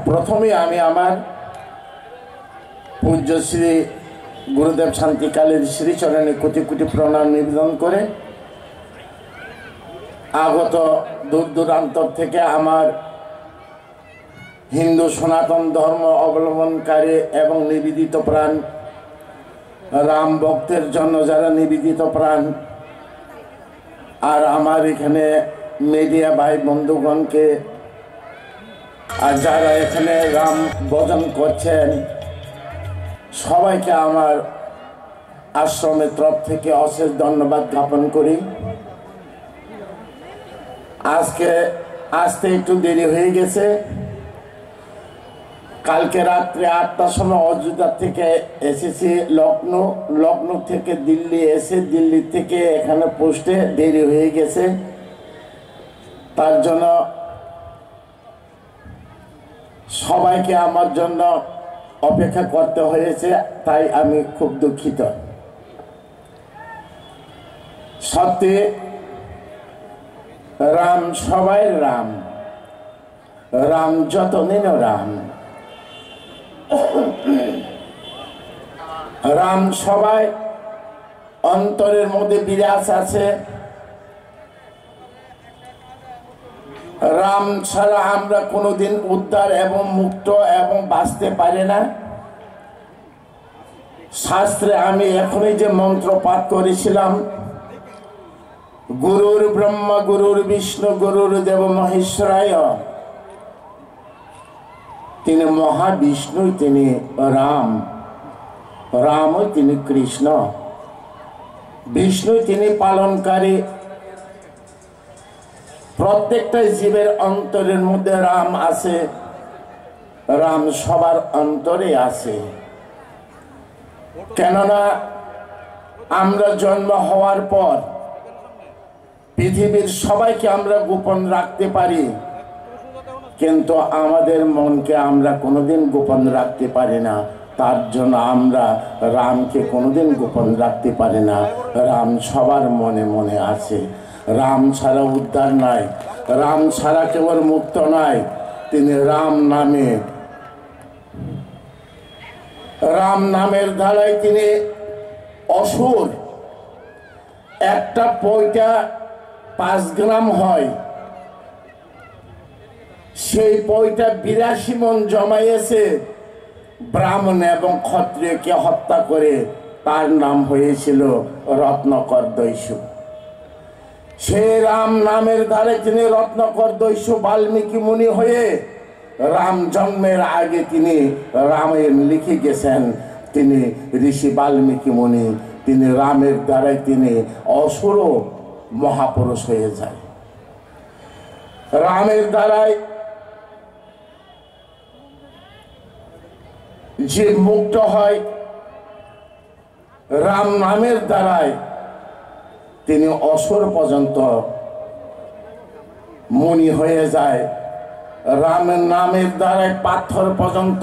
প্রথমে আমি আমার পূজ্য শ্রী গুরুদেব শান্তিকালের শ্রীচরণে কোটি কোটি প্রণাম নিবেদন করে আগত দূর দূরান্তর থেকে আমার হিন্দু সনাতন ধর্ম অবলম্বনকারী এবং নিবেদিত প্রাণ রাম ভক্তের জন্য যারা নিবেদিত প্রাণ আর আমার এখানে মিডিয়া ভাই বন্ধুগণকে আর যারা এখানে রাম ভজন করছেন সবাইকে আমার আশ্রমের তরফ থেকে অশেষ ধন্যবাদ জ্ঞাপন করি। আজকে আসতে একটু দেরি হয়ে গেছে। কালকে রাত্রে 8টার সময় অযোধ্যা থেকে এসেছি লখনৌ থেকে দিল্লি এসে দিল্লি থেকে এখানে পৌঁছতে দেরি হয়ে গেছে। তার জন্য সবাইকে আমার জন্য অপেক্ষা করতে হয়েছে, তাই আমি খুব দুঃখিত। সত্যি রাম সবাই রাম, রাম যতদিনও রাম, রাম সবাই অন্তরের মধ্যে বিরাজ আছে। রাম ছাড়া আমরা কোনোদিন উদ্ধার এবং মুক্ত এবং বাঁচতে পারি না। শাস্ত্রে আমি এখনই যে মন্ত্র পাঠ করেছিলাম, গুরুর ব্রহ্মা গুরুর বিষ্ণু গুরুর দেব মহেশ্বরায়, তিনি মহাবিষ্ণু, তিনি রাম, রামই তিনি কৃষ্ণ, বিষ্ণু তিনি পালনকারী। প্রত্যেকটা জীবের অন্তরের মধ্যে রাম আছে, রাম সবার অন্তরে আছে। কেননা আমরা জন্ম হওয়ার পর পৃথিবীর সবাইকে আমরা গোপন রাখতে পারি, কিন্তু আমাদের মনকে আমরা কোনোদিন গোপন রাখতে পারি না। তার জন্য আমরা রামকে কোনোদিন গোপন রাখতে পারি না। রাম সবার মনে মনে আছে। রাম ছাড়া উদ্ধার নাই, রাম ছাড়া কেবল মুক্ত নাই। তিনি রাম নামে, রাম নামের ধারায় তিনি অসুর। একটা পয়টা 5 গ্রাম হয়, সেই পয়টা 82 মণ জমাইয়েছে ব্রাহ্মণ এবং ক্ষত্রিয়কে হত্যা করে। তার নাম হয়েছিল রত্নকর দৈস্যু। সেই রাম নামের ধারে তিনি রত্নকর দৈস্যু বাল্মীকি মুনি হয়ে রাম জন্মের আগে তিনি রামায়ণ লিখে গেছেন। তিনি ঋষি বাল্মীকি মুনি, তিনি রামের দ্বারাই তিনি অসুর মহাপুরুষ হয়ে যায়। রামের দ্বারাই যে মুক্ত হয়, রাম নামের দ্বারাই তিনি অসুর পর্যন্ত মুনি হয়ে যায়। রামের নামের দ্বারাই পাথর পর্যন্ত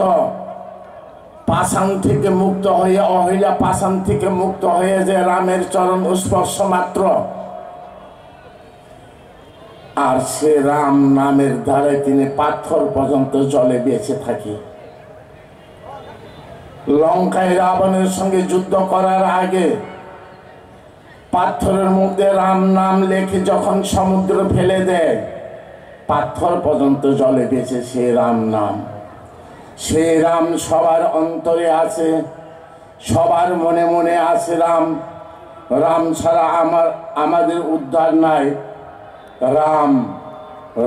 পাষাণ থেকে মুক্ত হয়ে, অহিলা পাষাণ থেকে মুক্ত হয়ে যায় রামের চরণ স্পর্শ মাত্র। আর সে রাম নামের দ্বারাই তিনি পাথর পর্যন্ত জলে বেঁচে থাকে। লঙ্কায় রাবণের সঙ্গে যুদ্ধ করার আগে পাথরের মধ্যে রাম নাম লেখে যখন সমুদ্র ফেলে দেয়, পাথর পর্যন্ত জলে বেঁচে সে রাম নাম। সে রাম সবার অন্তরে আছে, সবার মনে মনে আছে রাম। রাম ছাড়া আমাদের উদ্ধার নাই।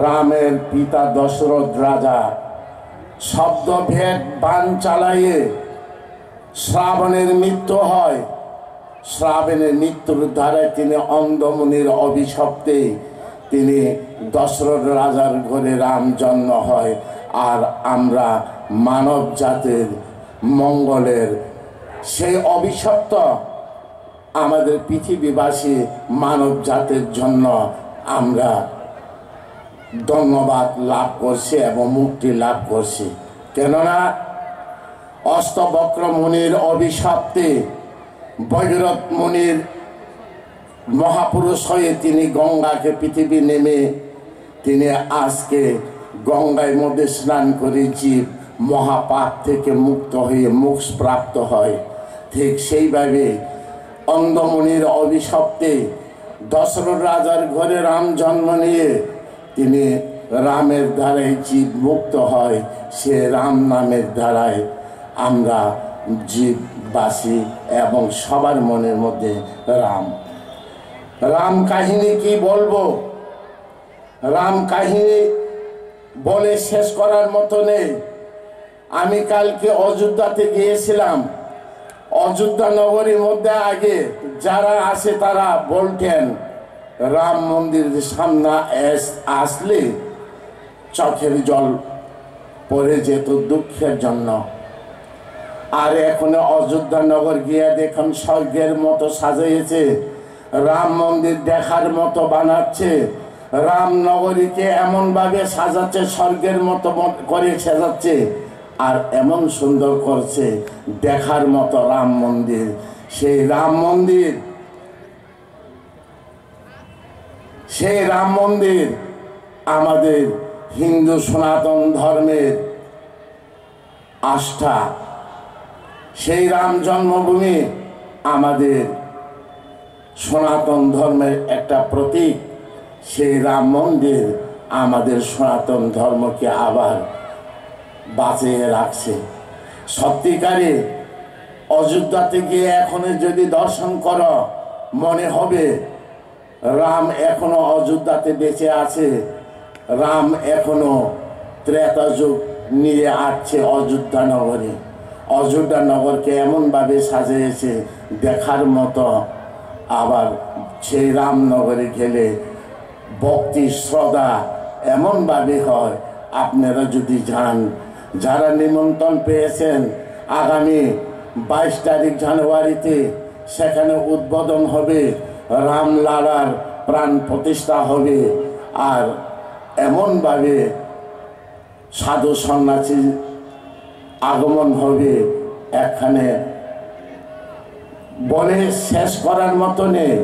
রামের পিতা দশরথ রাজা শব্দভেদ বাণ চালাইয়ে শ্রাবণের মৃত্যু হয়। শ্রাবণের মৃত্যুর ধারায় তিনি অন্ধমুনির অভিশপ্তে তিনি দশরথ রাজার ঘরে রাম জন্ম হয়। আর আমরা মানব জাতির মঙ্গলের সেই অভিশপ্ত আমাদের পৃথিবীবাসী মানব জাতির জন্য আমরা ধন্যবাদ লাভ করছি এবং মুক্তি লাভ করছি। কেননা অষ্টবক্র মুনির অভিশাপে ভগীরথ মুনির মহাপুরুষ হয়ে তিনি গঙ্গাকে পৃথিবী নেমে তিনি আজকে গঙ্গায় মধ্যে স্নান করে জীব মহাপাপ থেকে মুক্ত হয়ে মোক্ষ প্রাপ্ত হয়, ঠিক সেইভাবে অন্ধমুনির অভিশপ্তে দশরথ রাজার ঘরে রাম জন্ম নিয়ে তিনি রামের দ্বারাই জীব মুক্ত হয়। সে রাম নামের দ্বারায় আমরা জীববাসী এবং সবার মনের মধ্যে রাম। রাম কাহিনী কি বলবো, রাম কাহিনী বলে শেষ করার মতো নেই। আমি কালকে অযোধ্যাতে গিয়েছিলাম। অযোধ্যা নগরীর মধ্যে আগে যারা আসে তারা বলতেন রাম মন্দিরের সামনে আসলে চোখের জল পড়ে যেত দুঃখের জন্য। আর এখন অযোধ্যা নগর গিয়ে দেখুন স্বর্গের মতো সাজিয়েছে, রাম মন্দির দেখার মতো বানাচ্ছে, রামনগরীকে এমনভাবে সাজাচ্ছে স্বর্গের মতো করে সাজাচ্ছে, আর এমন সুন্দর করছে দেখার মতো রাম মন্দির। সেই রাম মন্দির, সেই রাম মন্দির আমাদের হিন্দু সনাতন ধর্মের আস্থা। সেই রাম জন্মভূমি আমাদের সনাতন ধর্মের একটা প্রতীক। সেই রাম মন্দির আমাদের সনাতন ধর্মকে আবার বাঁচিয়ে রাখছে। সত্যিকারে অযোধ্যাতে গিয়ে এখন যদি দর্শন করো মনে হবে রাম এখনো অযোধ্যাতে বেঁচে আছে, রাম এখনো ত্রেতা যুগ নিয়ে আসছে অযোধ্যা নগরে। অযোধ্যা নগরকে এমনভাবে সাজিয়েছে দেখার মতো। আবার সেই রামনগরে গেলে ভক্তি শ্রদ্ধা এমনভাবে হয়, আপনারা যদি যান, যারা নিমন্ত্রণ পেয়েছেন, আগামী 22 তারিখ জানুয়ারিতে সেখানে উদ্বোধন হবে, রামলালার প্রাণ প্রতিষ্ঠা হবে। আর এমনভাবে সাধু সন্ন্যাসী আগমন হবে, এখানে বলে শেষ করার মতো নেই।